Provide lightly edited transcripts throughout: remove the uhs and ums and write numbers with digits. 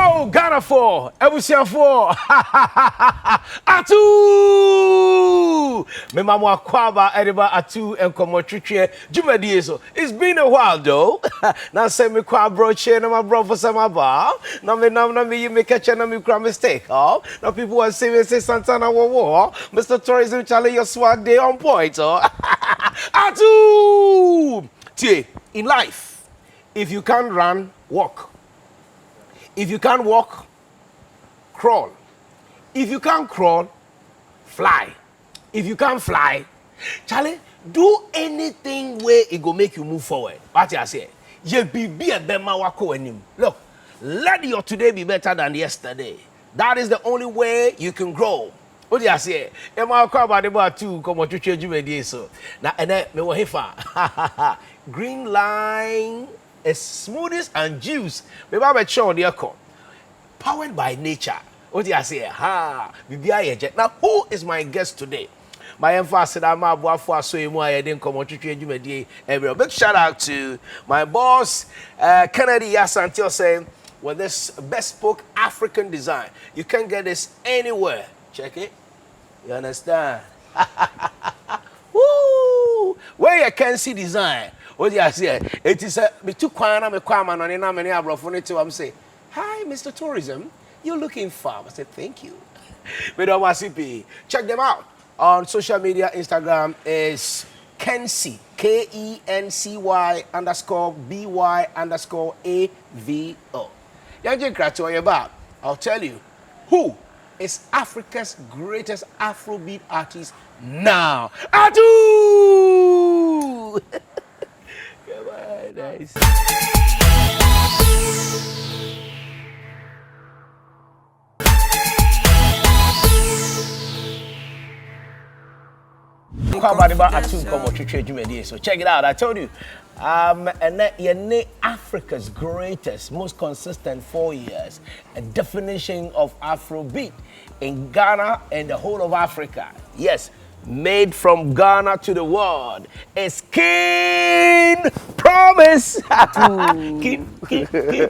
Yo, Ghana 4, Ebusia 4, Atuu! Me mama kwaba ediba Atuu and komotwetwe jumadi so. It's been a while though. Now say me kwa broche na my bro for some about. Now me you make catch na me cry mistake. Oh, now people are saying say Santana war. Mr. Tourism Charlie your swag day on point. Oh, Atuu! Tie, in life, if you can't run, walk. If you can't walk, crawl. If you can't crawl, fly. If you can't fly, Charlie, do anything where it go make you move forward. What I say? You be a bema wako enim. Look, let your today be better than yesterday. That is the only way you can grow. What do you say? Emma kwa ba de ba tu komo twetwe djumedi so. Na ene me wo hefa. Green line smoothies and juice. Me ba be show the echo. Powered by nature. What do you say? Ha, bibia ye. Now who is my guest today? My emphasis that my boy for so you I didn't come on to change you every big shout out to my boss Kennedy Santana saying well this bespoke African design. You can get this anywhere. Check it. You understand? Woo! Where you can see design. What do you say? It is a me too kwana me kwama no na many abrofo to am say, "Hi Mr. Tourism, you're looking fab." I said, "Thank you." Me don't want CP. Check them out. On social media, Instagram is Kency, KENCY_BY_AVO. I'll tell you who is Africa's greatest Afrobeat artist now. Atuu! Come on, nice. So check it out. I told you, and Africa's greatest, most consistent 4 years, a definition of Afrobeat in Ghana and the whole of Africa. Yes, made from Ghana to the world. It's King Promise. King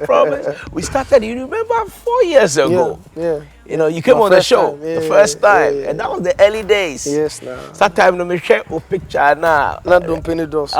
Promise. We started, you remember, 4 years ago. Yeah. You know, you came on the show the first time, and that was the early days. Yes, now. That time, no me share a picture now. Not don't penny doors.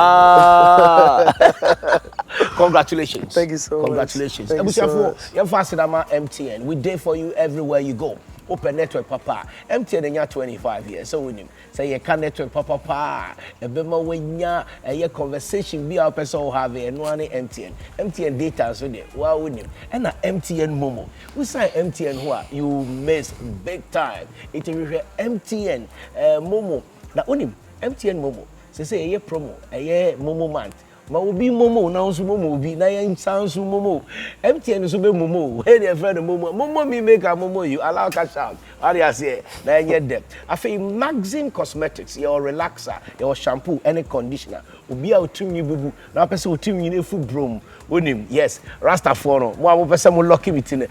Congratulations. Thank you so much. Congratulations. Thank you so much. You're faster than my MTN. We there for you everywhere you go. Open network, papa. MTN in 25 years. So with him, say you can network, papa. A bit more when you conversation be our person who have a no MTN. MTN data so there. Wow, with him. And MTN Momo. We say MTN who you miss big time. It is MTN Momo. Now on him MTN Momo. Say a promo, a Momo month. Ma obi momo na nso momo obi na yen sanso momo MTN so be momo hey dear friend momo me make a momo you allow cash out how do you say na yen dem afi Maxim Cosmetics your relaxer your shampoo any conditioner obi a otumi bubu na person otumi na fu brom onim yes rasta for no mo a person mo lucky bitin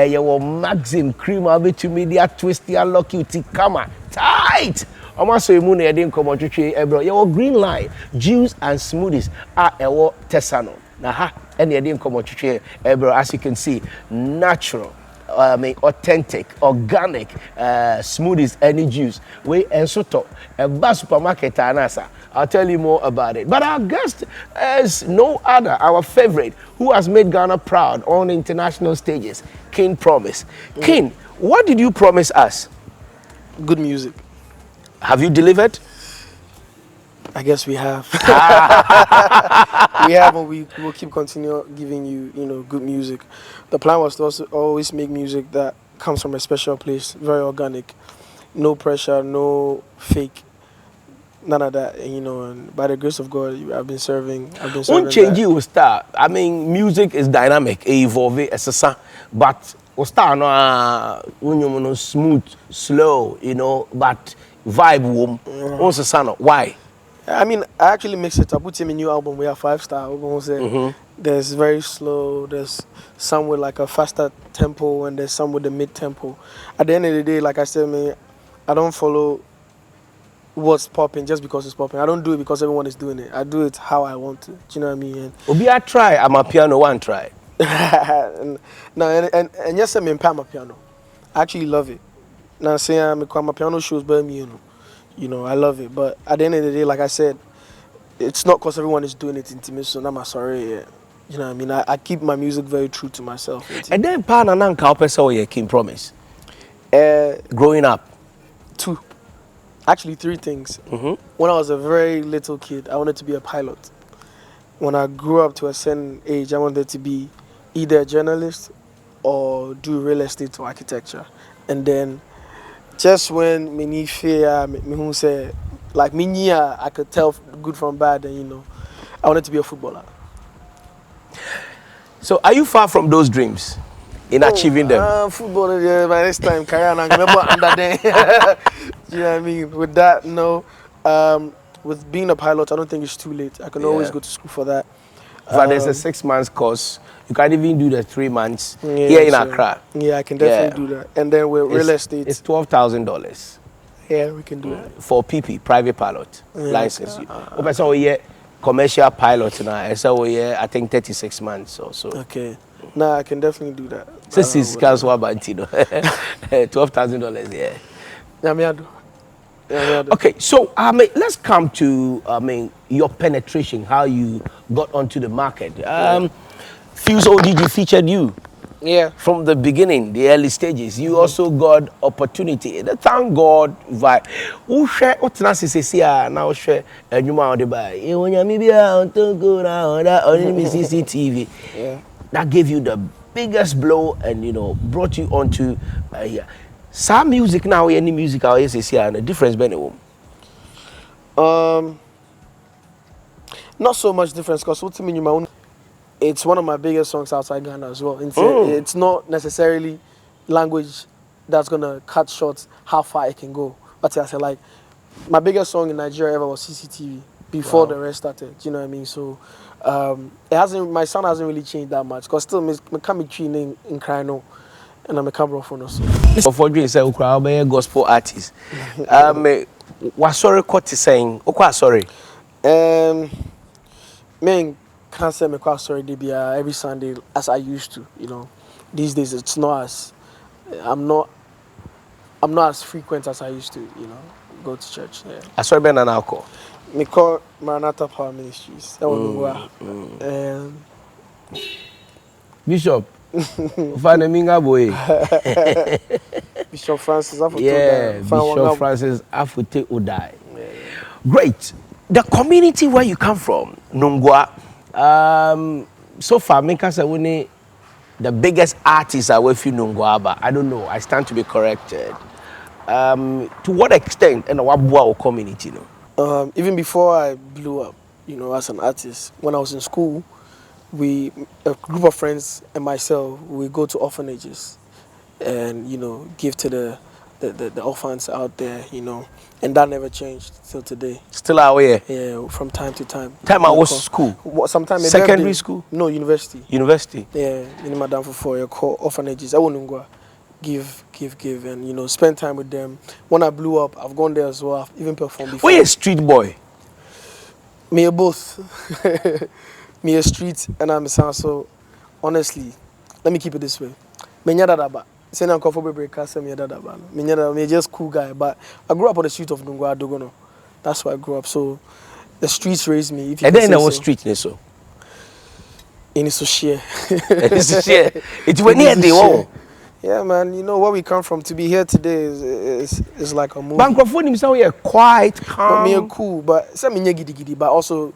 your Maxim cream abetumi dia twist ya lucky uti kama tight. Almost so moon heading come on to your green line, juice and smoothies are a tesano. Nah, and heading come on to as you can see, natural, authentic, organic smoothies, any juice. We and so top a bus supermarket anasa. I'll tell you more about it. But our guest is no other, our favorite, who has made Ghana proud on international stages, King Promise. King, what did you promise us? Good music. Have you delivered? I guess we have. We have, and we will keep continue giving you, good music. The plan was to also always make music that comes from a special place, very organic, no pressure, no fake, none of that. And by the grace of God, I've been serving. One change you will start. I mean, music is dynamic, evolve, but we start no smooth, slow, but. Vibe womb. Also, son, why? I mean, I actually mix it up. Put him a new album. We have 5-star album. There's very slow. There's some with like a faster tempo, and there's some with the mid tempo. At the end of the day, like I said, I don't follow what's popping just because it's popping. I don't do it because everyone is doing it. I do it how I want to. Do you know what I mean? Obi, I try. I'm a piano one try. No, and yes, I'm in Pama piano. I actually love it. Now, say I'm my piano shows, but you know, I love it. But at the end of the day, like I said, it's not because everyone is doing it in so I'm sorry. Yeah. You know what I mean? I keep my music very true to myself. And then Pana Nanka Opesa or King Promise. Growing up. Two. Actually, three things. When I was a very little kid, I wanted to be a pilot. When I grew up to a certain age, I wanted to be either a journalist or do real estate or architecture. And then just when me fear, me who say like me, I could tell good from bad, and you know, I wanted to be a footballer. So are you far from those dreams in achieving them? Footballer, yeah, by this time, career and remember under there. You know what I mean? With that, no. With being a pilot, I don't think it's too late. I can always go to school for that. But there's a 6 months course. You can't even do the 3 months here in Accra. Yeah, I can definitely do that. And then with real estate, it's $12,000. Yeah, we can do that. For PP, private pilot license. So yeah, commercial pilot now. I think 36 months or so. Okay. Nah, I can definitely do that. So $12,000, yeah. Yeah, me I do. Okay, so let's come to your penetration, how you got onto the market. Fuse ODG featured you. Yeah. From the beginning, the early stages, you also got opportunity. Thank God, right? Who share what now share and you want to buy. CCTV. Yeah. That gave you the biggest blow and brought you onto here. Some music now, any music out here, and the difference between not so much difference because what's in my own. It's one of my biggest songs outside Ghana as well. It's not necessarily language that's gonna cut short how far it can go. But I said like my biggest song in Nigeria ever was CCTV before the rest started. You know what I mean? So my sound hasn't really changed that much. Cause still me come in Krino and I'm a camera phone also. For dream say ukra be gospel artist. What sorry court saying? Sorry. Can't say me quite sorry every Sunday as I used to, you know. These days it's not as I'm not as frequent as I used to, you know, go to church. Yeah. I saw Ben and alcohol. Me call Maranatha Power Ministries. That one Bishop. Faneminga boy. Bishop Francis Afute. Yeah, Bishop Francis Afute Udai. Great. The community where you come from, Nungwa. So far, Minka Sawuni, the biggest artists are with you, Nungwaba. I don't know. I stand to be corrected. To what extent, and what community, even before I blew up, you know, as an artist, when I was in school, a group of friends and myself, we go to orphanages, and you know, give to the orphans out there, you know. And that never changed till today. Still out here? Yeah, from time to time. Time I was school? Sometimes secondary school? No, university. University? Yeah, in Madam for your call orphanages. I wouldn't go give, and you know, spend time with them. When I blew up, I've gone there as well. I've even performed before. Were you a street boy? Me a both. Me a street and I'm a sound. So honestly, let me keep it this way. Me nyada saying I'm comfortable breaker, say me dada me just cool guy, but I grew up on the street of Nungwa Dogono. That's where I grew up. So the streets raised me. And then there was street so. In so share. It went near the wall. Yeah, man. You know where we come from. To be here today is like a movie. Bankrofon himself here quite calm. Me cool, but some me giddy, but also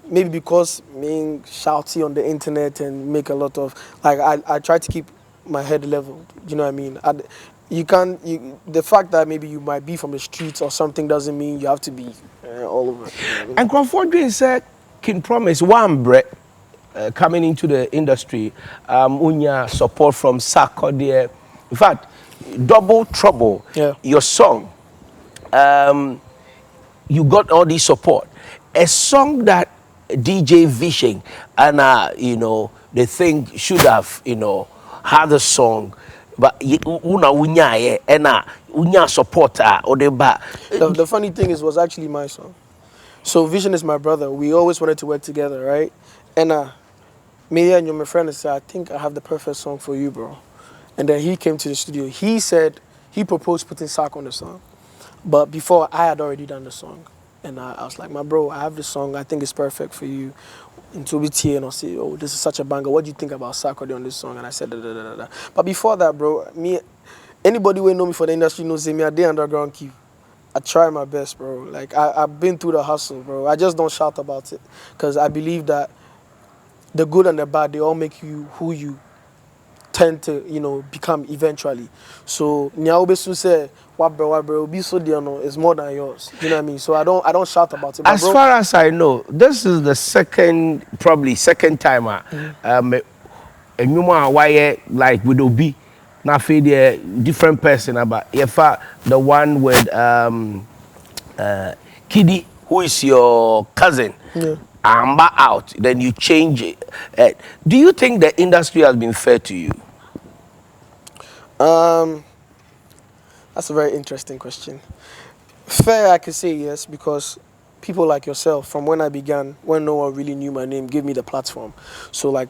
maybe because me shouty on the internet and make a lot of like I try to keep my head level, you know what I mean? The fact that maybe you might be from the streets or something doesn't mean you have to be all over. You know what I mean? And Crawford said, King Promise, one bread coming into the industry, unya support from Sako there. In fact, Double Trouble, your song, you got all this support. A song that DJ Vision and, you know, they think should have, you know, had a song, but unya supporter or the funny thing is, it was actually my song. So Vision is my brother. We always wanted to work together, right? And me and my friend said, I think I have the perfect song for you, bro. And then he came to the studio. He said he proposed putting Sark on the song. But before, I had already done the song. And I was like, my bro, I have this song. I think it's perfect for you. And to be here and I'll say, oh, this is such a banger. What do you think about Sarkodie on this song? And I said, da, da, da, da, da. But before that, bro, anybody who know me for the industry knows me, I did underground keep. I try my best, bro. Like, I've been through the hustle, bro. I just don't shout about it. Because I believe that the good and the bad, they all make you who you tend to, become eventually. So, Nyaobesu said, "Wabra, be so dear, no, it's more than yours." Do you know what I mean? So I don't shout about it. But as far as I know, this is the second time a woman why like with Obi, now feed a different person about the one with Kiddy, who is your cousin. Yeah. Amber out, then you change it. Do you think the industry has been fair to you? That's a very interesting question. Fair, I can say yes, because people like yourself, from when I began, when no one really knew my name, gave me the platform. So like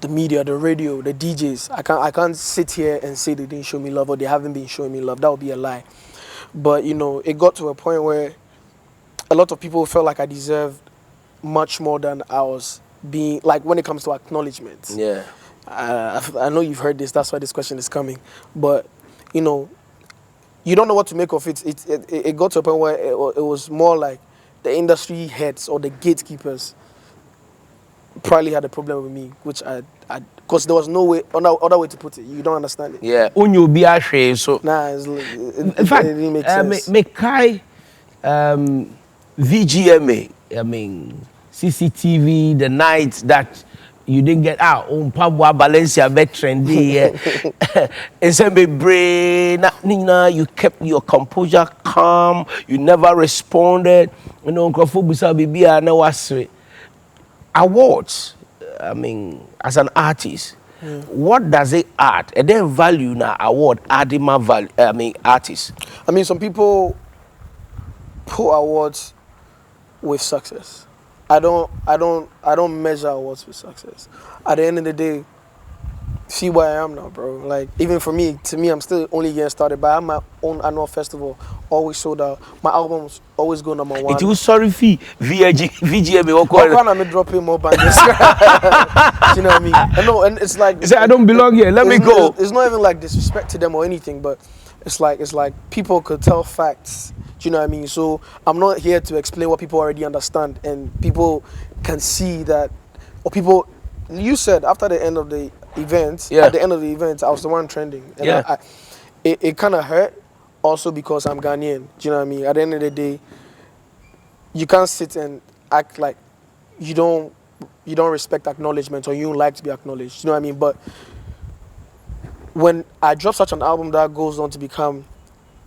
the media, the radio, the DJs, I can't sit here and say they didn't show me love or they haven't been showing me love. That would be a lie. But it got to a point where a lot of people felt like I deserved much more than I was being, like when it comes to acknowledgement. Yeah. I know you've heard this, that's why this question is coming. But, you don't know what to make of it. It got to a point where it was more like the industry heads or the gatekeepers probably had a problem with me, which because there was no way, other way to put it. You don't understand it. Yeah. Unyo be a so. Nah, in fact, it didn't make sense. Mekai VGMA, I mean, CCTV, the nights that you didn't get out, Pabwa Valencia veteran, you kept your composure calm, you never responded. Awards, I mean, as an artist, what does it add? And then value now award adding my value, artists. I mean, some people put awards with success. I don't measure awards with success. At the end of the day, see where I am now, bro. Like, even for me, I'm still only getting started, but I have my own annual festival, always sold out. My albums always go number one. It was sorry fee, VGMA, I'm not dropping more bangers. You know what I mean? And it's like, I don't belong here, let me go. It's not even like disrespect to them or anything, but it's like people could tell facts. Do you know what I mean? So I'm not here to explain what people already understand, and people can see that, or people, you said after the end of the event, at the end of the event, I was the one trending. And it kind of hurt also because I'm Ghanaian. Do you know what I mean? At the end of the day, you can't sit and act like you don't respect acknowledgement or you don't like to be acknowledged. You know what I mean? But when I drop such an album that goes on to become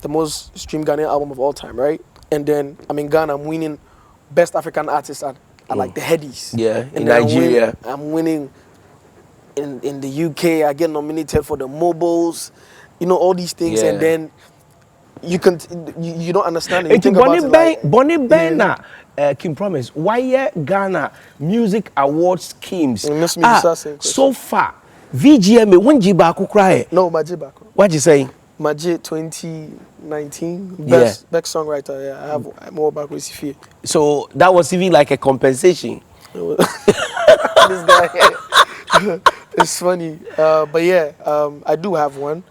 the most streamed Ghanaian album of all time, right? And then I'm in Ghana, I'm winning Best African Artist at like the Headies. Yeah, and in Nigeria. I'm winning in the UK, I get nominated for the Mobiles, all these things, and then you don't understand it. You think about it Bonnie Bena, Kim Promise, why Ghana Music Award schemes so far? VGMA, when Jibaku cry? No, Majibaku. What you saying? Maji 2019 best songwriter. Yeah, I have more back with Sifie. So that was even like a compensation. This guy, it's funny, but yeah, I do have one.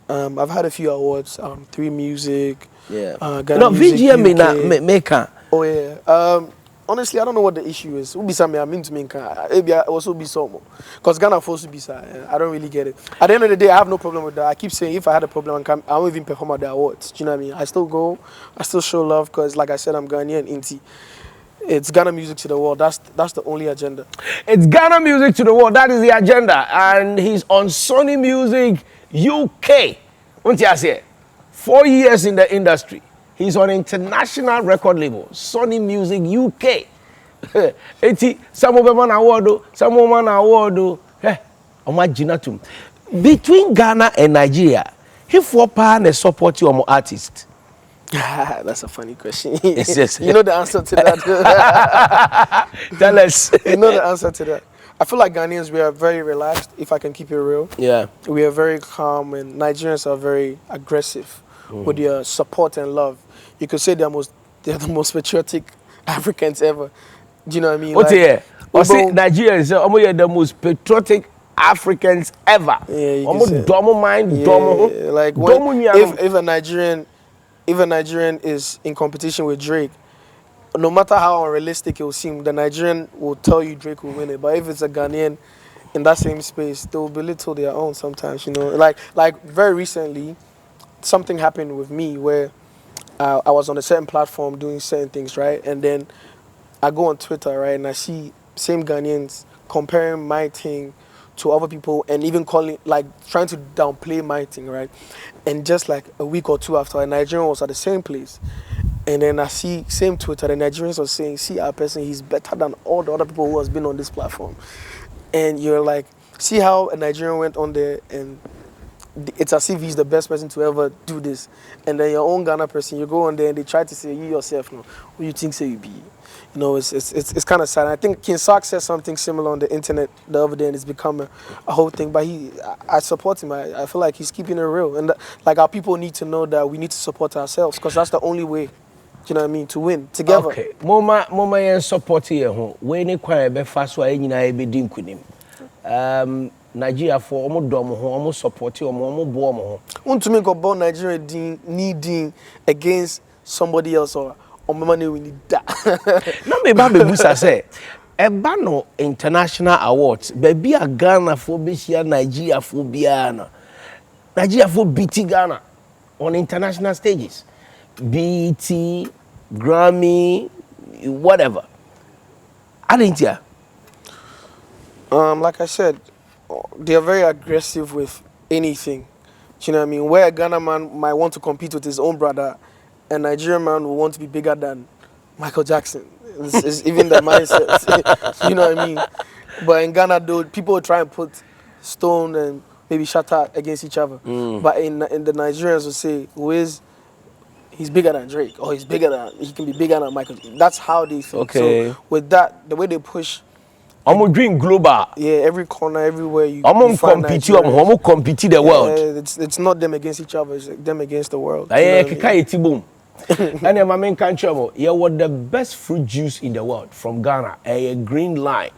I've had a few awards. 3 Music. Yeah. Ghana Music, VGMA UK. na maker. Oh yeah. Honestly, I don't know what the issue is. I mean to me, maybe I also be some. Because Ghana forced to be so. I don't really get it. At the end of the day, I have no problem with that. I keep saying if I had a problem, I won't even perform at the awards. Do you know what I mean? I still go. I still show love because, like I said, I'm Ghanaian, Inti. It's Ghana music to the world. That's the only agenda. It's Ghana music to the world. That is the agenda. And he's on Sony Music UK. Won't you say? 4 years in the industry. He's on international record label, Sony Music UK. Some of them award, some of them award. Between Ghana and Nigeria, if what partner support you artist? That's a funny question. Yes. You know the answer to that. Tell us. You know the answer to that. I feel like Ghanaians, we are very relaxed, if I can keep it real. Yeah. We are very calm, and Nigerians are very aggressive with their support and love. You could say they're the most patriotic Africans ever. Do you know what I mean? What's here? Or say Nigerians are the most patriotic Africans ever. Yeah, you can Almost say. domo mind, Yeah, domo. like when, if a Nigerian is in competition with Drake, no matter how unrealistic it will seem, the Nigerian will tell you Drake will win it. But if it's a Ghanaian in that same space, they will belittle their own sometimes, you know. Like very recently, something happened with me where I was on a certain platform doing certain things, right? And then I go on Twitter, right, and I see same Ghanaians comparing my thing to other people and even trying to downplay my thing, right? And just like a week or two after, a Nigerian was at the same place. And then I see, same Twitter, the Nigerians are saying, see our person, he's better than all the other people who has been on this platform. And you're like, see how a Nigerian went on there and it's as if he's the best person to ever do this. And then your own Ghana person, you go on there and they try to say, you yourself, no, who you think say you be? You know, it's kind of sad. And I think King Sark said something similar on the internet the other day, and it's become a whole thing. But I support him. I feel like he's keeping it real. And like our people need to know that we need to support ourselves, because that's the only way, you know what I mean, to win together. Okay. Mama yen support here ho. We ni kwan be fa so anyina e be di nkunim. Nigeria for omo dom ho, omo support omo bo omo ho. Untumi go born Nigeria needing against somebody else or money we need that. No me ba be busa say eba no international awards baby a Ghana for be share Nigeria for biana. Nigeria for beat Ghana on international stages. BT, Grammy, whatever. I didn't hear. Like I said, they are very aggressive with anything. Do you know what I mean? Where a Ghana man might want to compete with his own brother, a Nigerian man will want to be bigger than Michael Jackson. It's even the mindset. You know what I mean? But in Ghana, though, people try and put Stone and maybe Shatta against each other. But in the Nigerians will say, he's bigger than Drake, or he can be bigger than Michael. That's how they feel. Okay. So with that, the way they push, I'm dream global. Yeah, every corner, everywhere you. I'm compete the world. It's not them against each other. It's them against the world. Boom. And my main country, yeah, what the best fruit juice in the world from Ghana, a green line,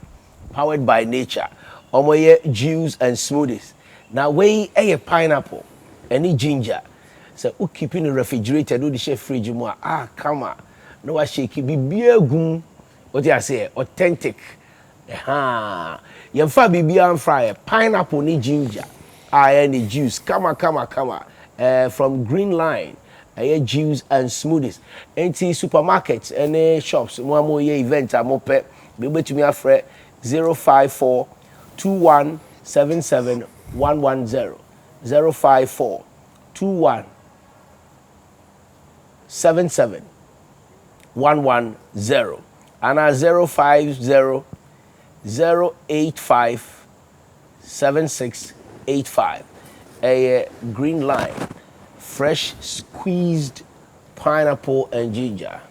powered by nature. Juice and smoothies. Now we a pineapple, any ginger. So who keep in the refrigerator, do the chef fridge more. Come on. No I shake it be gum. What do I say? Authentic. You fa bibi fry pineapple ni ginger. Any juice. Come on. From green line. Juice and smoothies. Any supermarkets, any shops, more event I'm up. Be able to me afre 054 2177 110 054 2177 110 and 050 085 7685. A green line, fresh squeezed pineapple and ginger.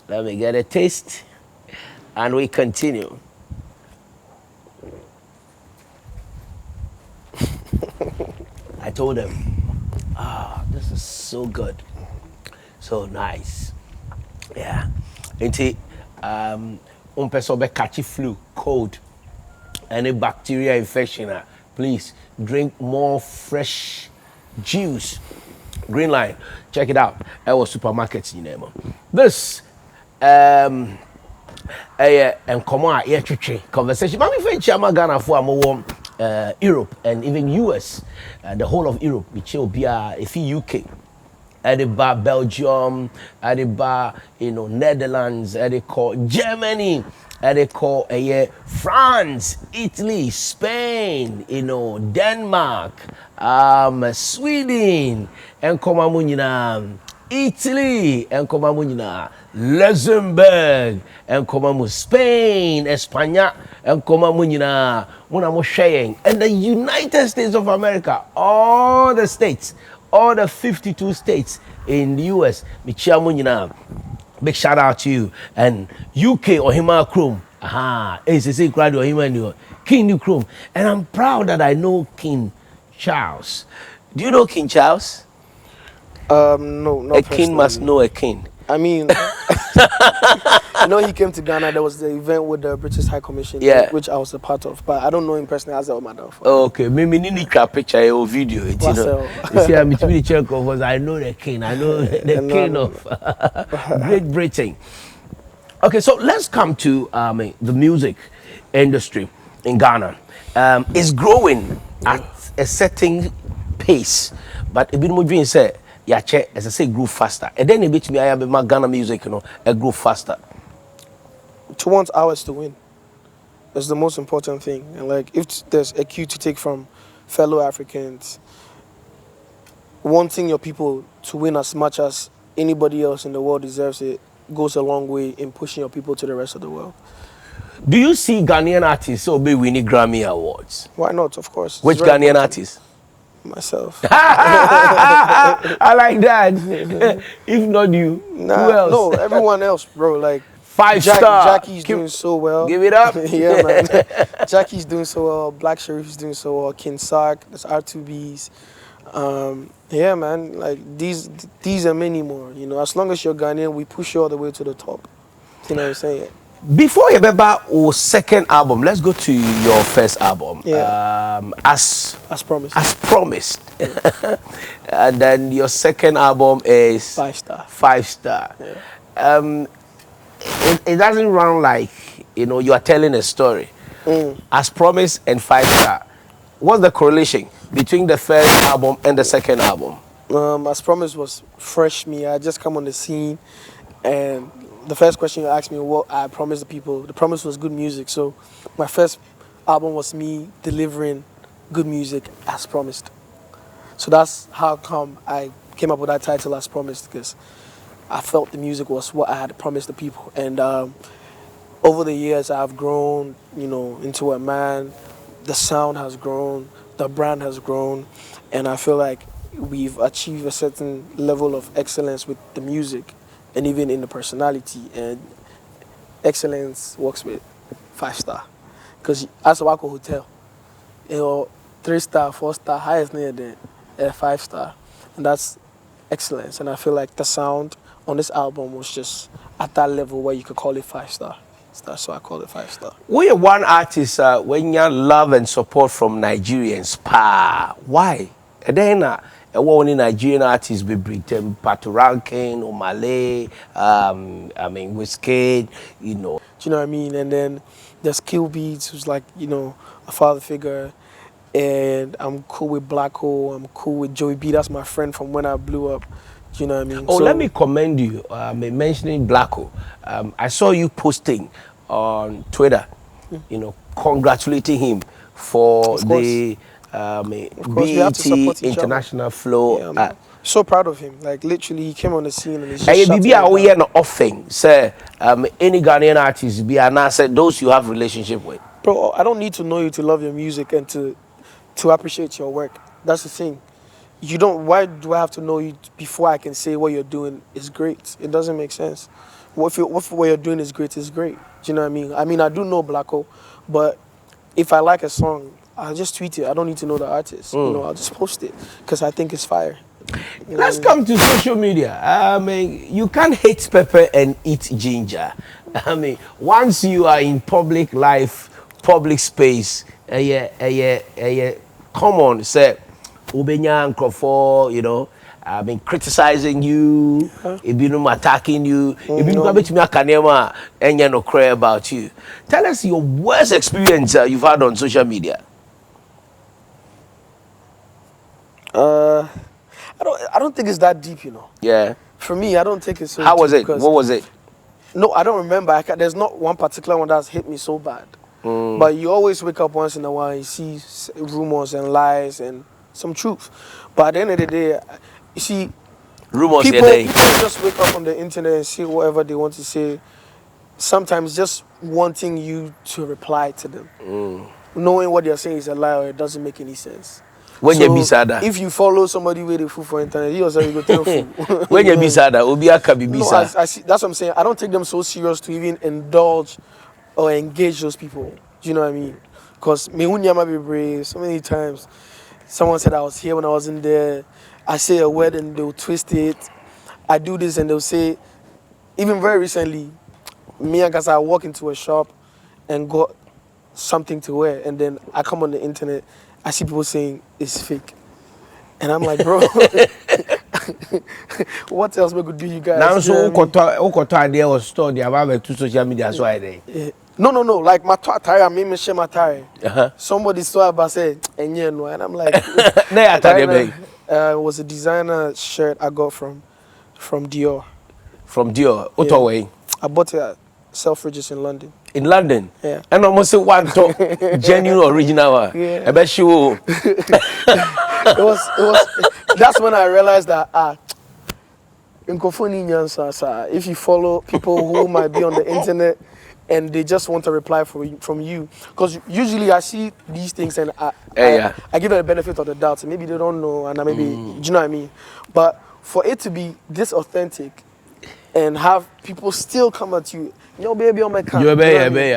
Let me get a taste and we continue. I told them, this is so good, so nice. Yeah. Until person be catchy flu, cold, any bacteria infection, please drink more fresh juice. Green line, check it out. Our supermarkets in them. This and come on, conversation. But we find Ghana for Europe and even US, the whole of Europe, which will be if UK. Edinburgh, Belgium, Edinburgh, Netherlands, Edinburgh, Germany, Edinburgh, France, Italy, Spain, Denmark, Sweden, and Komamunina, Italy, and Komamunina, Luxembourg, and Komamu, Spain, España, and Komamunina, Munamo sharing, and the United States of America, all the states. All the 52 states in the US, big shout out to you. And UK or Hima Chrome, Aha, it's a secret or human King New Chrome. And I'm proud that I know King Charles. Do you know King Charles? No, not a king must know a king. I mean, he came to Ghana. There was the event with the British High Commission, which I was a part of. But I don't know him personally as a madam. Okay, maybe need a picture or video. You see, I'm between the check because I know the king. I know the king of Great Britain. Okay, so let's come to the music industry in Ghana. It's growing at a certain pace, but a bit more being said. Yache, as I say, grew faster. And then it makes me I have my Ghana music, it grew faster. To want ours to win. That's the most important thing. And like if there's a cue to take from fellow Africans, wanting your people to win as much as anybody else in the world deserves it goes a long way in pushing your people to the rest of the world. Do you see Ghanaian artists so be winning Grammy Awards? Why not, of course. Which Ghanaian artist? Myself. I like that. If not you, who else? No, everyone else, bro. Like 5-star. Jackie's doing so well. Give it up. Yeah, man. Jackie's doing so well. Black Sharif's doing so well. King Sark, there's R2Bs. Yeah, man. Like these and many more. As long as you're Ghanaian, we push you all the way to the top. You know what I'm saying? Before you remember our second album, let's go to your first album. Yeah. As promised. As promised. And then your second album is 5-star. 5-star. Yeah. It doesn't run like you are telling a story. As promised and 5-star. What's the correlation between the first album and the second album? As promised was fresh me. I just come on the scene, and the first question you asked me what I promised the people. The promise was good music. So my first album was me delivering good music as promised. So that's how come I came up with that title, As Promised, because I felt the music was what I had promised the people. And over the years, I've grown, into a man. The sound has grown, the brand has grown, and I feel like we've achieved a certain level of excellence with the music and even in the personality. And excellence works with 5-star. Because as a Wako Hotel, 3-star, 4-star, highest near than 5-star. And that's excellence. And I feel like the sound on this album was just at that level where you could call it 5-star. So that's why I call it 5-star. We are one artist when you love and support from Nigerians. Why? And then only Nigerian artists be Britain, Patoranking, Omale, Wizkid, Do you know what I mean? And then there's Kill Beats, who's like, a father figure. And I'm cool with Black Hole, I'm cool with Joey B. That's my friend from when I blew up. Do you know what I mean? Oh, let me commend you. Mentioning Black Hole. I saw you posting on Twitter, congratulating him for the BET International Flow. Yeah, so proud of him. Like literally, he came on the scene and he's just offering. Say, any Ghanaian artist be said those you have relationship with. Bro, I don't need to know you to love your music and to appreciate your work. That's the thing. Why do I have to know you before I can say what you're doing is great? It doesn't make sense. What you're doing is great is great. Do you know what I mean? I mean, I do know Blacko, but if I like a song, I'll just tweet it. I don't need to know the artist. I'll just post it because I think it's fire. Let's come to social media. You can't hate pepper and eat ginger. Once you are in public life, public space, come on, say, Ubenya Nkrofo, criticizing you, attacking you, no cry about you. Tell us your worst experience you've had on social media. I don't think it's that deep, Yeah. For me, I don't think it's so deep. How was it? What was it? No, I don't remember. There's not one particular one that's hit me so bad. But you always wake up once in a while, you see rumors and lies and some truth. But at the end of the day, you see, people just wake up on the internet and say whatever they want to say. Sometimes just wanting you to reply to them. Knowing what they're saying is a lie or it doesn't make any sense. When you be sad, if you follow somebody with a food for internet, you also go tell food. When you be sad, Obia can be sad. I see, that's what I'm saying. I don't take them so serious to even indulge or engage those people. Do you know what I mean? Because me unyama be brave so many times. Someone said I was here when I wasn't there. I say a word and they'll twist it. I do this and they'll say, even very recently, me and Kasa walk into a shop and got something to wear, and then I come on the internet, I see people saying it's fake. And I'm like, bro, what else we could do, you guys? Now, so what idea was stored about to social media so I day. No. Like my attire, I made me share my attire. Somebody saw about say, and I'm like, it was a designer shirt I got from Dior. From Dior, Ottawa. I bought it at Selfridges in London. In London? Yeah. And almost one genuine original. Yeah. I bet you. It was. That's when I realized that if you follow people who might be on the internet and they just want a reply from you, because usually I see these things and I give them the benefit of the doubt, and maybe they don't know, and maybe do you know what I mean? But for it to be this authentic and have people still come at you. No baby on my car. No baby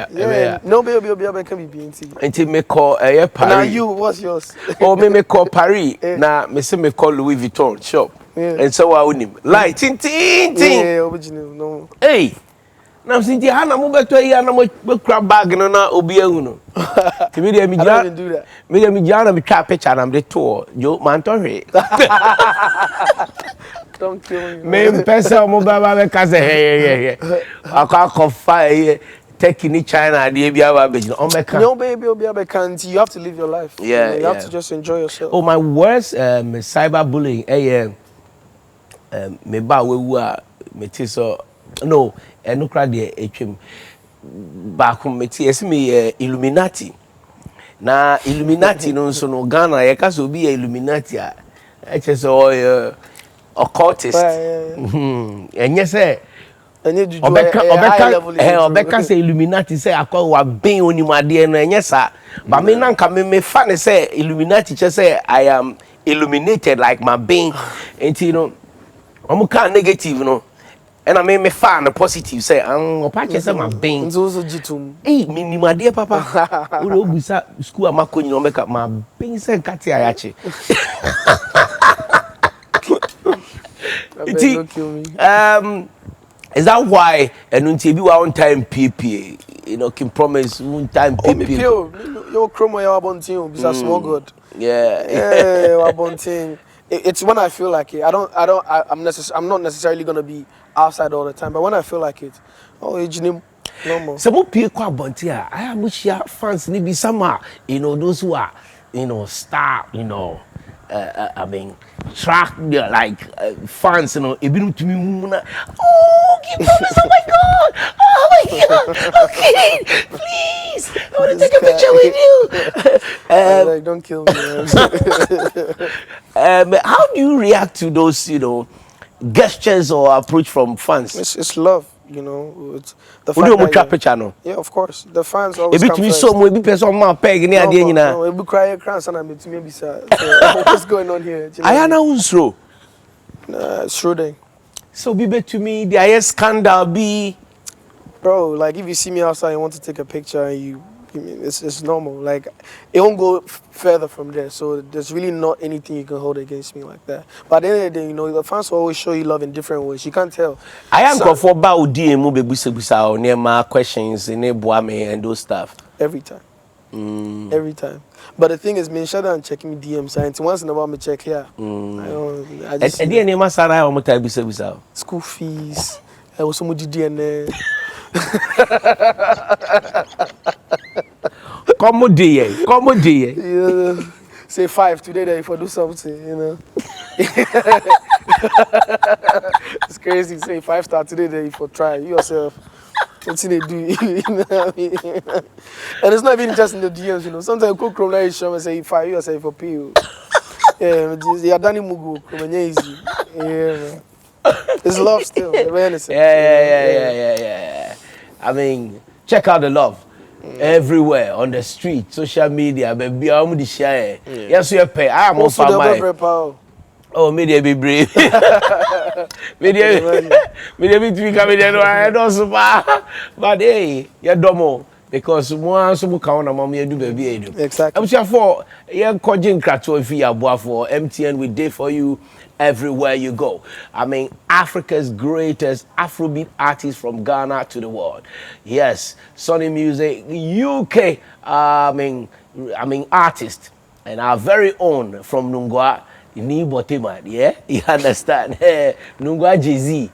on my car. Until me call Paris. Now you, what's yours? Or me call Paris. Now me say me call Louis Vuitton shop. And so I own him. Like ting. Yeah, original. No. Hey. Now since you have no better here, no crab bag no na obi ehunu. To me dey me I don't even do that. Me dey me jana me try picture na me dey tour. Jo man torre. Don't kill me. Me person mo baba be ka say hey. Akwa fire taking in China dey be aba be on me can. No baby obi can't. You have to live your life. Yeah, you have to just enjoy yourself. Oh, my worst cyberbullying me ba wewu a me ti so no no kra de etwem ba ko me ti esi me Illuminati na Illuminati no so no Ghana ye ka so bi Illuminati a so occultist enye say obeka say Illuminati say akwa wa ben onimade no enye sa but me na nka me fa ne say Illuminati che say I am illuminated like my being and you know I'm kind negative no and I me fa the positive say opa che say my being nzo jitum me ni made papa we obusa school amakonyi no make my being say nkati ayache don't kill me. Is that why and until you are on time PPA, you know, can promise one time PPA. Yo, chromo, yo, abonting, because small good. Yeah, abonting. It's when I feel like it. I'm not necessarily gonna be outside all the time, but when I feel like it, it's no more. Some people quite abonting. I am share fans. Maybe some you know, those who are, you know, star, you know. I mean, track like fans, you know. Even to me, oh, give promise! Oh my God! Okay, please, I want to take a picture with you. Like, don't kill me. How do you react to those, you know, gestures or approach from fans? It's love. You know, it's the fact that yeah, of course. The fans always come first. No, cry crowns and I'm maybe sad. What's going on here? I am now slow. Shrude. So be to me, the highest scandal be, bro. Like if you see me outside and want to take a picture, and it's normal. Like it won't go further from there. So there's really not anything you can hold against me like that. But at the end of the day, you know, the fans will always show you love in different ways. You can't tell. I am going for about DM be busa near my questions in Boame and those stuff. Every time. Every time. But the thing is, me shut down checking me DMs and once in a while me check here. I just school fees. I was some DNA. Come on. Say 5 today that if I do something, you know. It's crazy. Say 5-star today that if I try yourself. What they do, you know what I mean? And it's not even just in the DMs, you know. Sometimes cook from there show and say 5 you say for pay. Yeah, you're done mugu, come easy. Yeah, man. It's love still. Yeah. I mean, check out the love. Everywhere on the street, social media, baby, I'm the share. Yes, you pay. I am on my. Oh, media be brave. Media be tweak, media no, I don't super. But hey, you're dumb. Because once you count on mommy, you do baby. Exactly. I'm sure for you're calling Krato if you are for MTN, we day for you everywhere you go. I mean, Africa's greatest Afrobeat artist from Ghana to the world. Yes, Sony Music, UK, I mean, artist, and our very own from Nungwa. Ni Boteman, yeah? You understand? Nungwa Jay-Z.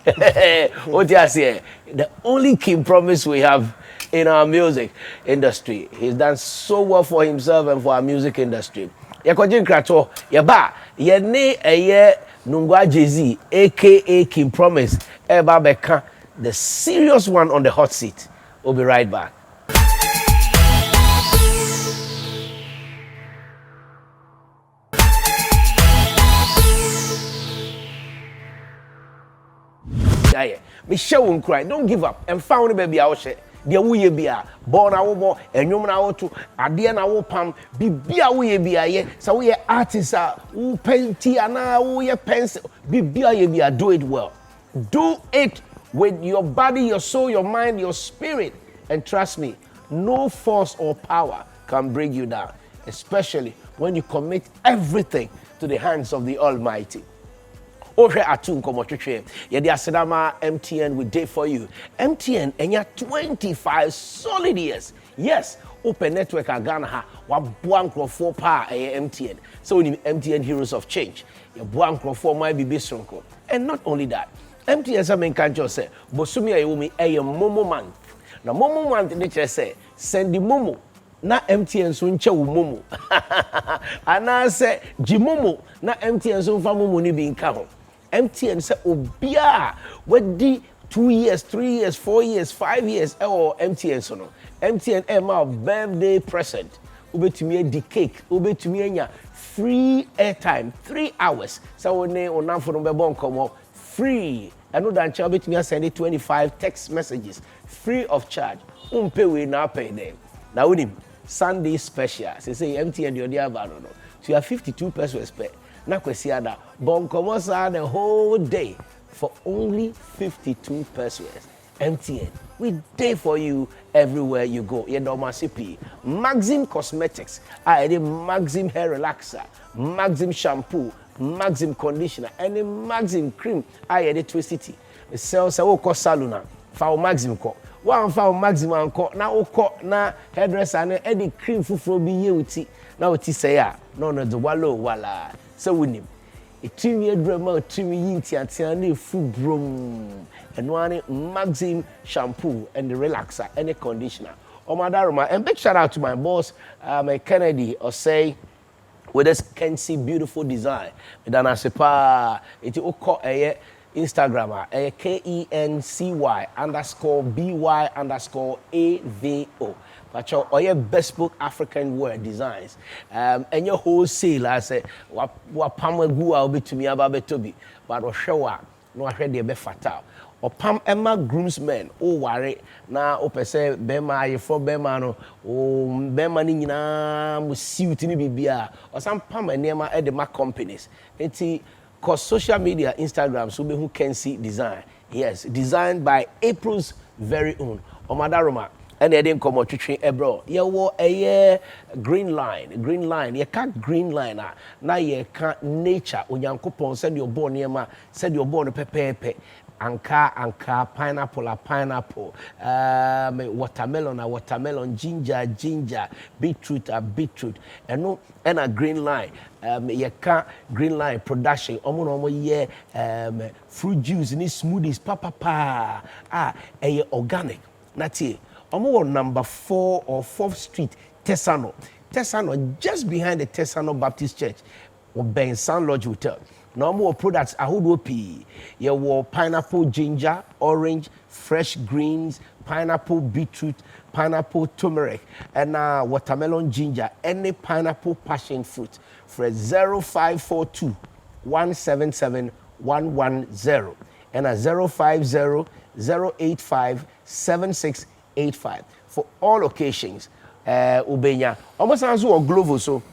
What you say? The only key promise we have in our music industry. He's done so well for himself and for our music industry. Yakoji Krato, yaba, ye ne eye Nungwa Jay-Z, aka King Promise, Eba Beka, the serious one on the hot seat. We'll be right back. Yeah. Me show won't cry. Don't give up. And found baby out share. Deɛ woyɛ bia born awo mo enwom na woto adeɛ na wo pam bibia woyɛ bia yɛ sɛ woyɛ artist a wo penti ana woyɛ pencil bibia yɛ bia do it well. Do it with your body, your soul, your mind, your spirit, and trust me, no force or power can bring you down, especially when you commit everything to the hands of the Almighty. Ohwe Atuu nkomo twetwe ye de asedama MTN we day for you. MTN enya 25 solid years. Yes, open network Ghana ha wa boa nkrofo pa MTN. So we MTN Heroes of Change. Your boa nkrofo might be bisronko. And not only that, MTN some can just say bosumi ayumi momo month. Na momo month they just say send the momo na MTN so nche wo momo. Ana say jimomo na MTN so fa momo ni bi nka ho. MTN say obia wedi 2 years, 3 years, 4 years, 5 years or MTN so no. MTN my birthday present. Ubetumi di cake, ubetumi anya free airtime 3 hours. So one onamfo no be bon komo free. Eno dan cha ubetumi send 25 text messages free of charge. Umpe we na pay them. Now with him Sunday special. Say MTN the other no. So you have 52 pesos per. Na kwesi ada bonkomosa the whole day for only 52 pesos. MTN, we day for you everywhere you go. Yedomasipi, Maxim Cosmetics, Maxim hair relaxer, Maxim shampoo, Maxim conditioner, and a Maxim cream. Twisty. The sales are all saluna. For Maxim co. One for Maxim anko. Now na hairdresser and any cream for be you. Now it is say no the wallow wala. So with him, a 2-year drama, 2 yinti and full broom, and one Maxim shampoo and the relaxer and the conditioner. Oh my darling, and big shout out to my boss, my Kennedy, or say with this Kency beautiful design. Then I say pa, it will call a Instagrammer, a KENCY_BY_AVO. But your bespoke African wear designs. And your wholesale, I say, what Pam will be to me about Betobi, but or show no I heard be fatal. Or Pam Emma groomsmen, oh worry, now open say Bema, you for Bemano, oh Bemani na suit in Bibia, or some Pam and Nema at the Mac companies. And cause social media, Instagram, so who can see design. Yes, designed by April's very own. Omadaroma. And they didn't come out to train bro. You were a green line. You can't green line. Now you can't nature. When you coupon said you're born near ma, said you're born a pepe. Anka, pineapple, watermelon, ginger, beetroot, and a green line. You can't green line production. Fruit juice, ni smoothies, organic. That's it. Number 4 or 4th Street, Tesano, just behind the Tesano Baptist Church, or Ben San Lodge Hotel. Normal products are P. You were pineapple, ginger, orange, fresh greens, pineapple, beetroot, pineapple, turmeric, and watermelon, ginger, any pineapple passion fruit for 0542 177 110 and 050 085 7685 for all occasions. Ubenya almost as well global so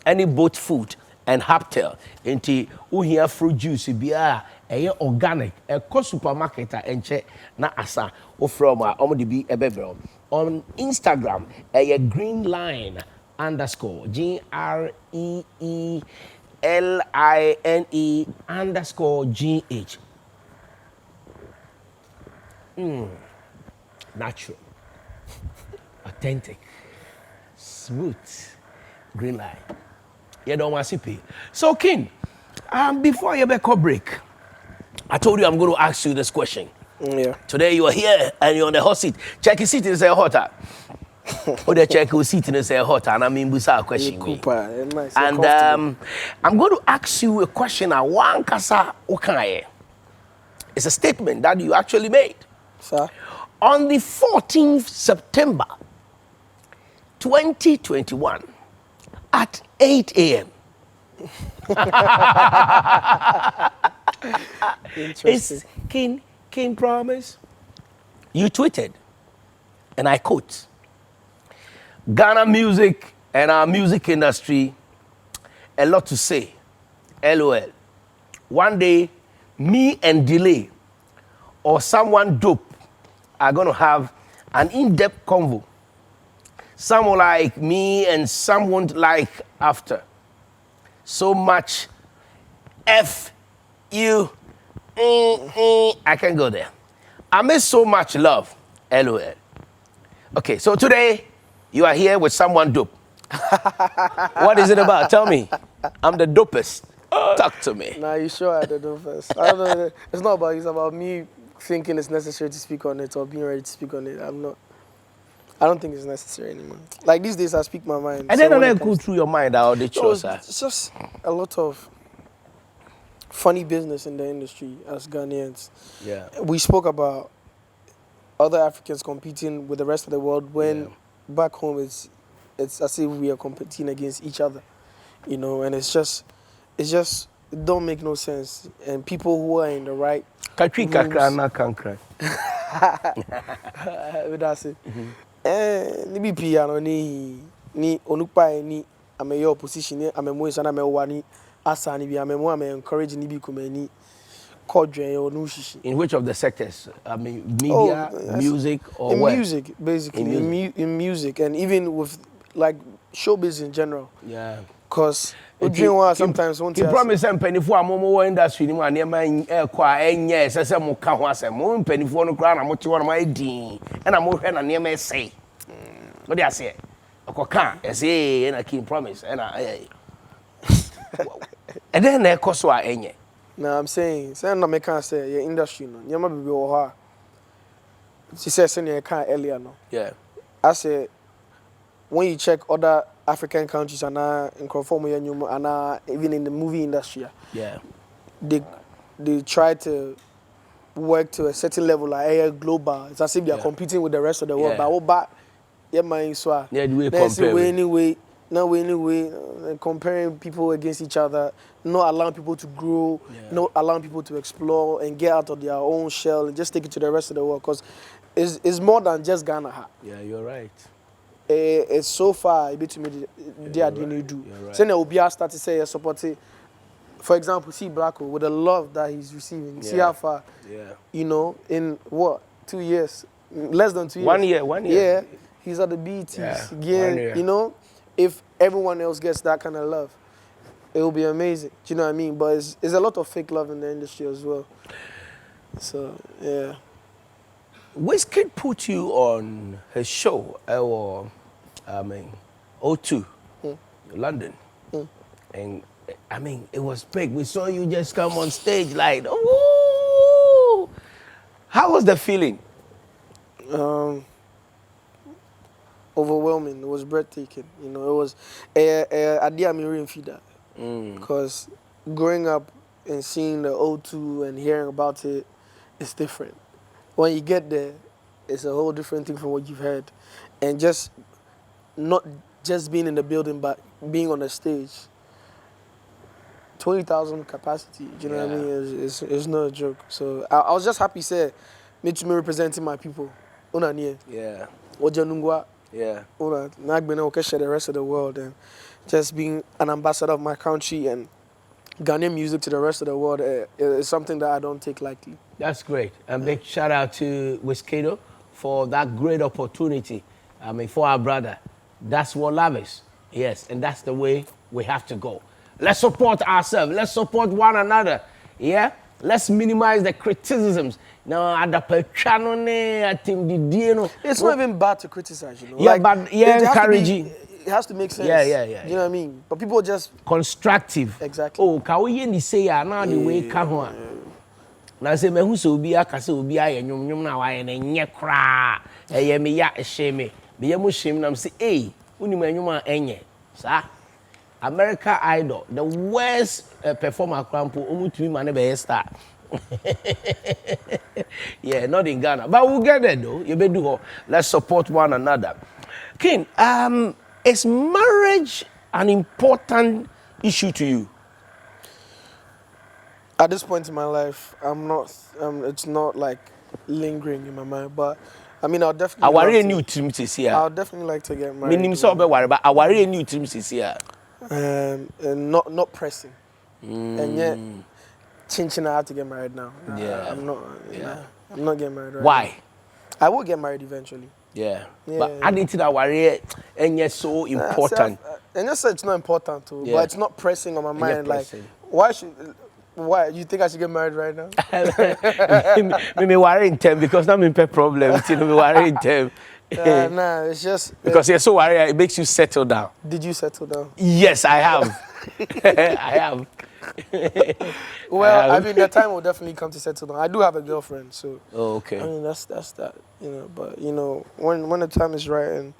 any boat food and Haptel. Enti uhia fruit juice biya eye organic. Eko supermarket enche na asa o from de bi ebebro. On Instagram eye green line _ GREELINE_GH. Natural, authentic, smooth, green line. You don't want to pay. So, King, before you make a break, I told you I'm going to ask you this question. Yeah. Today you are here and you're on the hot seat. Check your seat and say hotter. Or the check your seat and say hotter. And I mean, we saw a question. Nice, and I'm going to ask you a question. One kasa okaye. It's a statement that you actually made. Sir? On the 14th September 2021 at 8 a.m. It's King Promise. You tweeted, and I quote, Ghana music and our music industry, a lot to say. LOL. One day, me and Delay or someone dope are going to have an in-depth convo. Someone like me and someone like after. So much F-U, I can go there. I miss so much love, LOL. Okay, so today you are here with someone dope. What is it about? Tell me. I'm the dopest. Talk to me. Nah, you sure I'm the dopest? I don't know. It's not about you. It's about me thinking it's necessary to speak on it or being ready to speak on it. I don't think it's necessary anymore. Like these days, I speak my mind. And then I go through your mind how they chose. It's just a lot of funny business in the industry as Ghanaians. Yeah. We spoke about other Africans competing with the rest of the world when back home it's as if we are competing against each other, you know, and it's just it don't make no sense. And people who are in the right Kakri kakra na kankra. That's it. Ni bi piano ni onupa ni ame opposition ni ame mo isa na me wani asa ni bi ame mo ame encourage ni bi kumani kodwen onu shishi. In which of the sectors? I mean, media, music, or in what? music, basically. In music, and even with like showbiz in general. Yeah. Because sometimes won't you promise them penny for a moment industry ni man near kwa enye sese mo ka ho asem mo penny for no kra na mo ti won my din e na mo hwe na near me say what dey say okoka e say na King Promise e na and then e koso a enye. Now I'm saying na me can say your industry no nyama bibi wo ha she says in your can earlier no. Yeah. I say when you check other African countries and even in the movie industry, yeah, they try to work to a certain level like global. It's as if they are competing with the rest of the world. But comparing people against each other, not allowing people to grow, not allowing people to explore and get out of their own shell and just take it to the rest of the world. Because it's more than just Ghana. Yeah, you're right. It's so far a bit to me they didn't do. So now Obia start to say support it. For example, see Blacko with the love that he's receiving. See how far, you know, in what 2 years, less than 2 years. 1 year. Yeah, he's at the BETs again. You know, if everyone else gets that kind of love, it will be amazing. Do you know what I mean? But it's a lot of fake love in the industry as well. So yeah. Wizkid put you on his show, or I mean, O2, London, and I mean it was big. We saw you just come on stage like, oh, how was the feeling? Overwhelming. It was breathtaking. You know, it was a dear mirroring feeder because growing up and seeing the O2 and hearing about it is different. When you get there, it's a whole different thing from what you've heard. And just not just being in the building, but being on the stage. 20,000 capacity, do you know what I mean? It's not a joke. So I was just happy, say, me representing my people. Yeah. Ojanungwa. Yeah. Nagbena share the rest of the world. And just being an ambassador of my country and Ghanaian music to the rest of the world is something that I don't take lightly. That's great. And big shout out to Wizkido for that great opportunity. I mean, for our brother. That's what love is. Yes, and that's the way we have to go. Let's support ourselves. Let's support one another. Yeah? Let's minimize the criticisms. Now, it's not even bad to criticize, you know. Yeah, like, but encouraging. It has to make sense. Yeah. You know what I mean? But people just constructive. Exactly. Oh, can we ni say now the way come na say me hu so obi aka say obi aye nyum na wa ye na nye kra. Eye me ya sheme. Me ye mo shem na say eh, unim anyum a enye. Sa America Idol, the worst performer crampo omutumi ma ne be star. Yeah, not in Ghana, but we'll get there though. You better do. Let's support one another. King, is marriage an important issue to you? At this point in my life, I'm not. It's not like lingering in my mind, but I mean, I'll definitely. I'll definitely like to get married. Meaning so, but I'll new trims is here. And not pressing, and yet. Chin, I have to get married now. Yeah. I'm not getting married right Why? now. I will get married eventually. Yeah. But I didn't think that worry and yet so important. And just it's not important too, but it's not pressing on my mind. Like, why? You think I should get married right now? Me worry in time because I'm in problem. Me worry in time. Nah, it's just because you're so worried, it makes you settle down. Did you settle down? Yes, I have. I have. Well, I mean, the time will definitely come to settle down. I do have a girlfriend, so. Oh, okay. I mean, that's that, you know. But you know, when the time is right and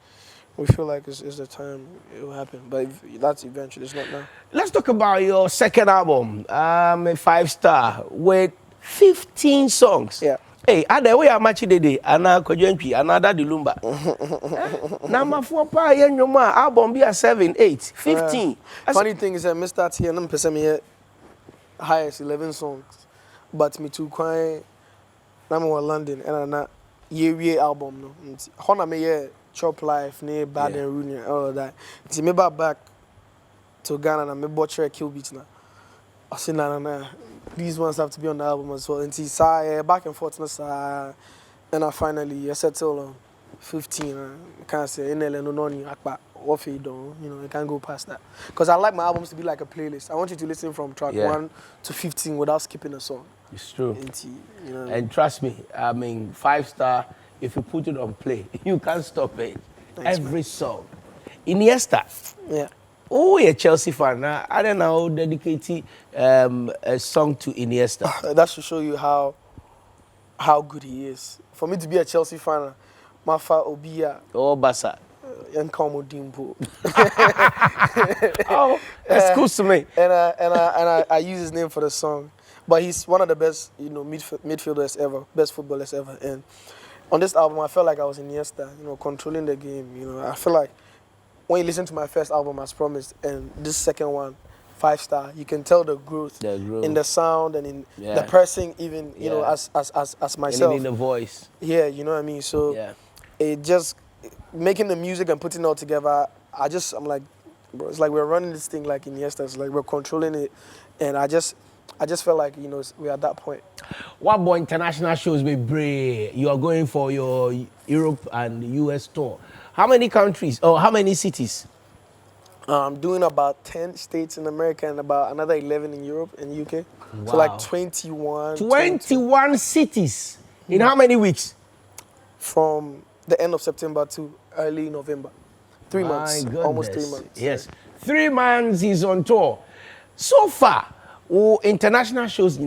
we feel like it's the time, it will happen. But that's eventually. It's not now. Let's talk about your second album, a 5-star with 15 songs. Yeah. Hey, ada we amachi dede ana kodwantwi ana da de lumba. Na mafo pa ye nwoma album be a 7, 8, 15. Funny thing is that me start here and person me highest 11 songs. But me too quiet na me in London and na ye album no. Hona me ye Chop Life, ne Bad and Ruin all of that. See me back to Ghana and me butcher kill beats now. I say nah. These ones have to be on the album as well. And see, back and forth, and I finally settled on 15. I can't say you know, I can't go past that. Because I like my albums to be like a playlist. I want you to listen from track 1 to 15 without skipping a song. It's true. You know, and trust me, I mean, 5-star, if you put it on play, you can't stop it. Thanks, every man. song. Iniesta. Yeah. Oh, you're a Chelsea fan. I don't know, dedicate a song to Iniesta. That should show you how good he is. For me to be a Chelsea fan, Mafa Obia. Oh, Basa. Yankomo Dimpo. Oh, excuse me. And I use his name for the song. But he's one of the best, you know, midfielders ever, best footballers ever. And on this album, I felt like I was Iniesta, you know, controlling the game. You know, I feel like when you listen to my first album, as promised, and this second one, 5-star, you can tell the growth in the sound and in the person, even you know, as myself. And in the voice. Yeah, you know what I mean. So it just making the music and putting it all together. I'm like, bro, it's like we're running this thing like Iniesta. It's like we're controlling it, and I just felt like, you know, we're at that point. What about international shows be brave? You are going for your Europe and US tour. How many countries or how many cities? I'm doing about 10 states in America and about another 11 in Europe and UK. Wow. So like 21. 21 cities. In how many weeks? From the end of September to early November. 3 months. Goodness. Almost 3 months. Yes. 3 months he's on tour. So far, international shows,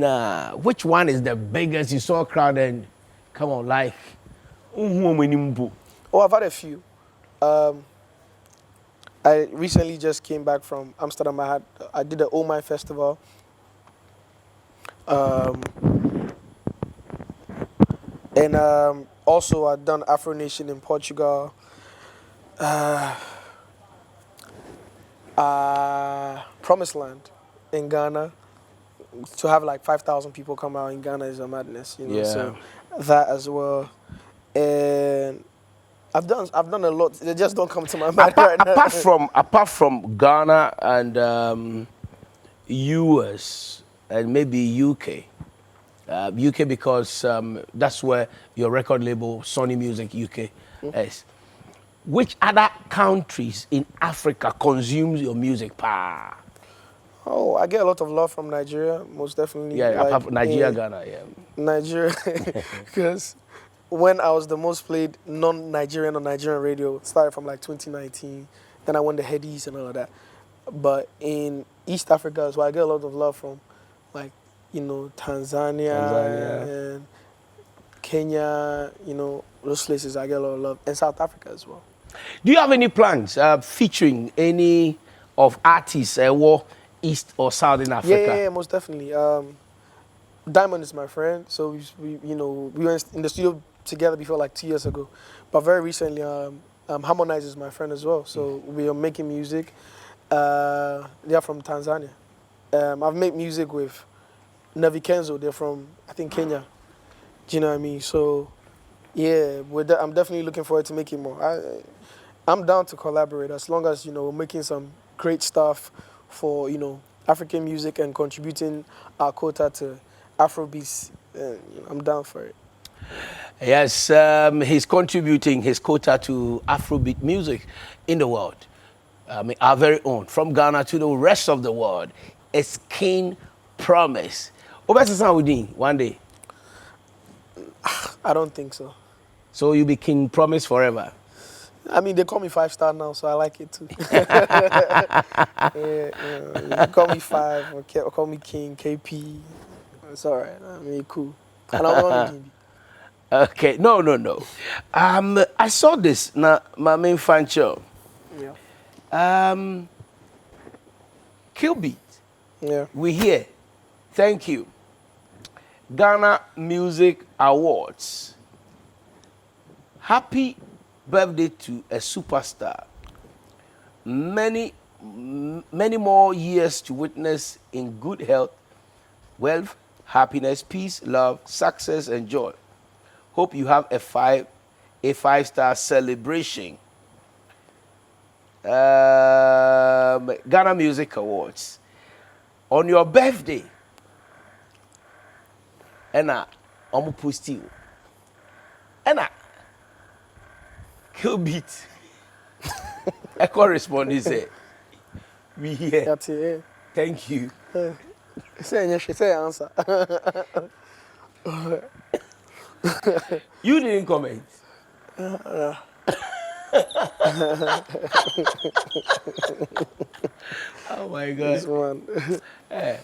which one is the biggest you saw crowd and come on, like? Oh, I've had a few. I recently just came back from Amsterdam. I did the Oh My Festival. And also I've done Afro Nation in Portugal. Promised Land in Ghana. To have like 5,000 people come out in Ghana is a madness, you know. So that as well. And I've done a lot. They just don't come to my mind right now. apart from Ghana and US and maybe UK. UK because that's where your record label Sony Music UK is. Which other countries in Africa consumes your music? Pa? Oh, I get a lot of love from Nigeria, most definitely. Yeah, like, apart from Nigeria, Ghana, yeah. Nigeria, because when I was the most played non-Nigerian on Nigerian radio, it started from like 2019. Then I won the Headies and all of that. But in East Africa as well, I get a lot of love from, like, Tanzania and Kenya, those places I get a lot of love. And South Africa as well. Do you have any plans featuring any of artists East or Southern Africa? Yeah, most definitely. Diamond is my friend, so we were in the studio together before like 2 years ago. But very recently, Harmonize is my friend as well. So we are making music. They are from Tanzania. I've made music with Navi Kenzo. They're from, I think, Kenya. Do you know what I mean? So, yeah, I'm definitely looking forward to making more. I'm down to collaborate as long as, we're making some great stuff for, African music and contributing our quota to Afrobeats. I'm down for it. Yes, he's contributing his quota to Afrobeat music in the world. Our very own, from Ghana to the rest of the world. It's King Promise. What's the sound we doing one day? I don't think so. So you'll be King Promise forever? I mean, they call me 5-star now, so I like it too. You call me 5 or call me King, KP. It's all right. I mean, cool. And I'm not a Okay, no. I saw this na my main fan show. Yeah. Qbeat. Yeah. We here. Thank you. Ghana Music Awards. Happy birthday to a superstar. Many more years to witness in good health, wealth, happiness, peace, love, success, and joy. Hope you have a five-star celebration. Ghana Music Awards. On your birthday, Enna, I'm post you. Enna, Qbeat. I correspond. He say, we here. That's it. Thank you. Say answer. You didn't comment. Oh my God. This one. Hey,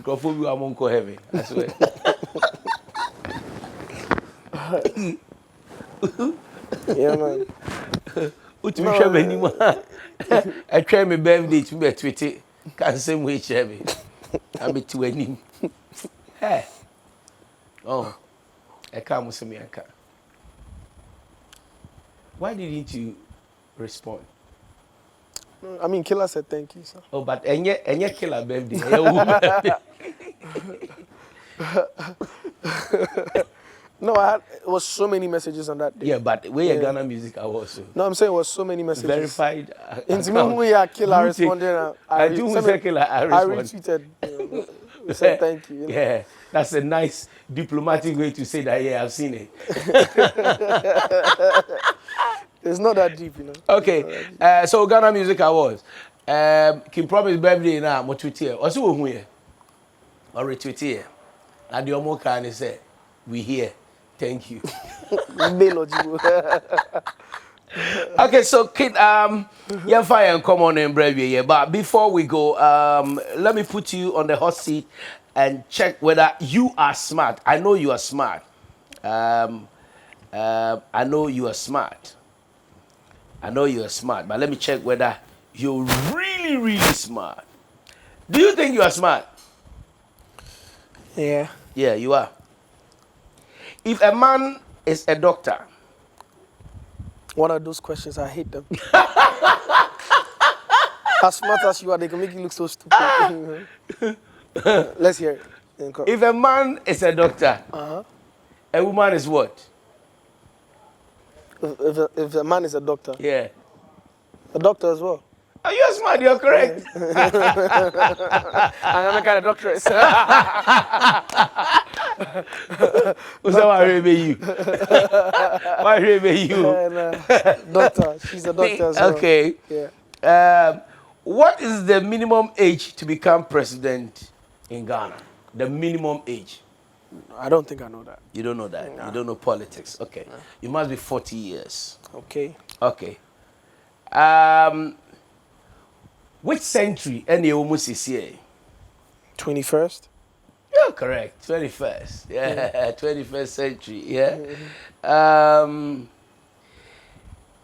go for you, I'm on heaven. I swear. Yeah, man. What you share anymore? I try my birthday to be tweeted. Can't say we share me. I'm be to any. Hey. Oh. I can't say me. I can't. Why didn't you respond? I mean, Killer said thank you, sir. Oh, but and yet Killer birthday. No, it was so many messages on that day. Yeah, but we are Ghana Music Awards. So. No, I'm saying it was so many messages. Verified. Into me, we are Killer responded. I retweeted. We said thank you. Yeah, that's a nice diplomatic way to say that. Yeah, I've seen it. It's not that deep, Okay, so Ghana Music Awards. King Promise birthday now. Mo tweet here. Also who here? Or retweet here. Na the omo can say we here. Thank you. Okay, so Kid, you're fire and come on and brave yeah. But before we go, let me put you on the hot seat and check whether you are smart. I know you are smart. I know you are smart. I know you are smart, but let me check whether you're really, really smart. Do you think you are smart? Yeah. Yeah, you are. If a man is a doctor. One of those questions, I hate them. As smart as you are, they can make you look so stupid. Let's hear it. If a man is a doctor, a woman is what? If a man is a doctor. Yeah. A doctor as well. Are you smart? You're correct. I'm a kind of doctoress. Why rebe you? Why rebe you? Doctor. She's a doctor as well. Okay. Yeah. What is the minimum age to become president in Ghana? The minimum age. I don't think I know that. You don't know that. Nah. You don't know politics. Okay. Nah. You must be 40 years. Okay. Okay. Which century? Any almost is here. 21st. Yeah, correct. 21st. Yeah, 21st century. Yeah.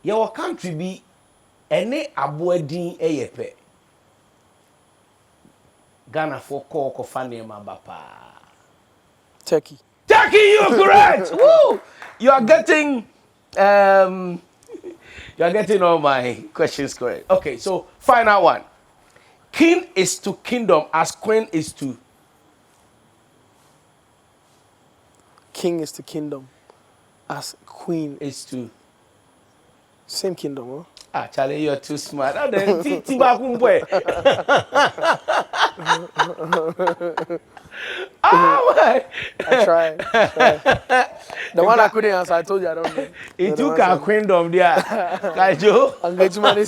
Your country be any abuadin eyepe. Ghana for ko fane mabapa. Turkey. Turkey, you're correct. Woo! You are getting all my questions correct. Okay, so final one. King is to kingdom as queen is to. King is to kingdom as queen Is to. same kingdom, huh? Ah, Charlie, you're too smart. Ah, then Tibakumwe. Oh my! I tried. The one I couldn't answer, I told you I don't know. It took our queendom there. Kajo. I'm going to manage.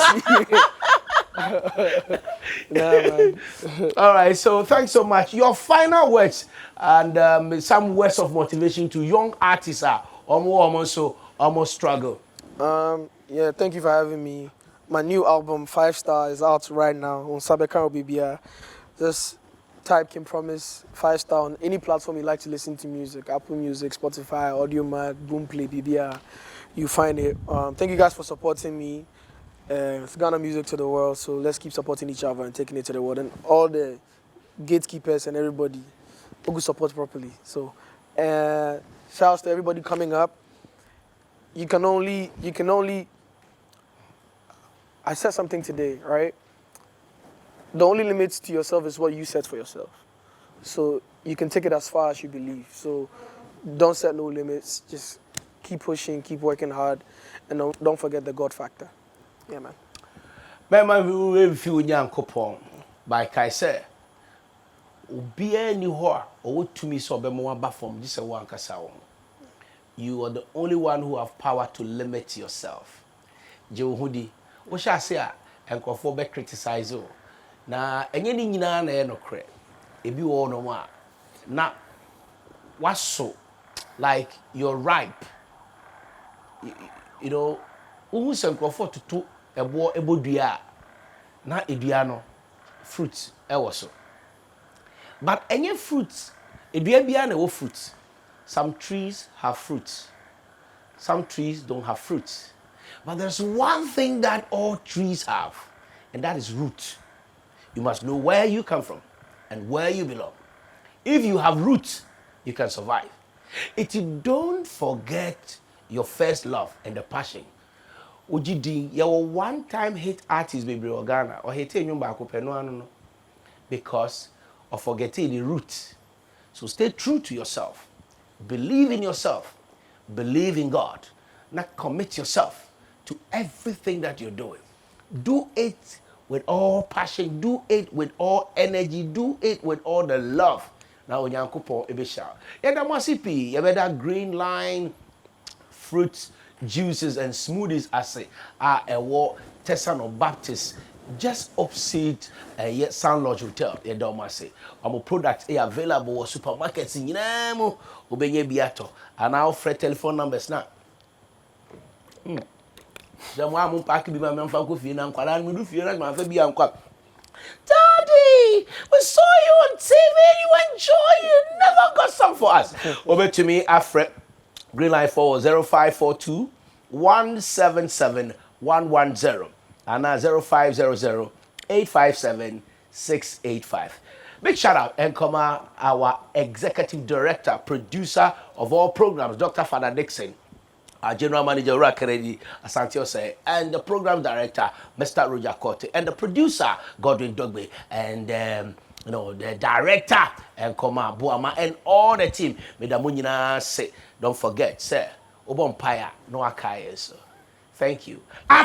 Nah, man. All right, so thanks so much. Your final words and some words of motivation to young artists are almost struggle. Yeah, thank you for having me. My new album, 5 Star, is out right now on Sabeka Obibia. Just type Can Promise 5 Star on any platform you like to listen to music. Apple Music, Spotify, Audiomack, Boomplay, Bibia. You find it. Thank you guys for supporting me. It's Ghana music to the world, so let's keep supporting each other and taking it to the world. And all the gatekeepers and everybody who support properly. So, shouts to everybody coming up. You can only. I said something today, right? The only limits to yourself is what you set for yourself. So you can take it as far as you believe. So don't set no limits. Just keep pushing, keep working hard, and don't forget the God factor. Yeah, man. Remember, if you young couple, like I said, be any horror or to me so be more from this one kasa. You are the only one who have power to limit yourself. Jehudi, what shall I say? And conform be criticize you. Na enye ni nyina na no kre. Ebi wo no ma. Na what's so like you're ripe. You know, who sen conform to ebo dua na edua no fruit e wo so. But enye fruit, edua bia na wo fruit. Some trees have fruits. Some trees don't have fruits. But there's one thing that all trees have, and that is root. You must know where you come from and where you belong. If you have roots, you can survive. If you don't forget your first love and the passion, Ujidi, your one-time hit artist, baby, or Ghana, or hit no, because of forgetting the root. So stay true to yourself. Believe in yourself. Believe in God. Now commit yourself to everything that you're doing. Do it with all passion. Do it with all energy. Do it with all the love. Now, Onyankopon ebesha. Yada masipi, yabeda green line, fruits, juices, and smoothies as a war Tesano Baptist. Just opposite yet Sound Lodge Hotel, the Domase. Our products are available at supermarkets in Yinamo, Ubenye Biato, and our free telephone numbers now. The one pack be my man for coffee and Qualan, we do feel like my baby and quack. Daddy, we saw you on TV, you enjoy, you never got some for us. Over to me, Afre, Green Line 0542 177 110. And now 0500 857 685. Big shout out and come our executive director, producer of all programs, Dr. Father Dixon, our general manager, Rakaredi Asantio, and the program director, Mr. Roger Corte, and the producer, Godwin Dogbe, and the director and Koma Buama and all the team. Medamunina say, don't forget, sir. Obo mpaya no akaye so. Thank you. Atuu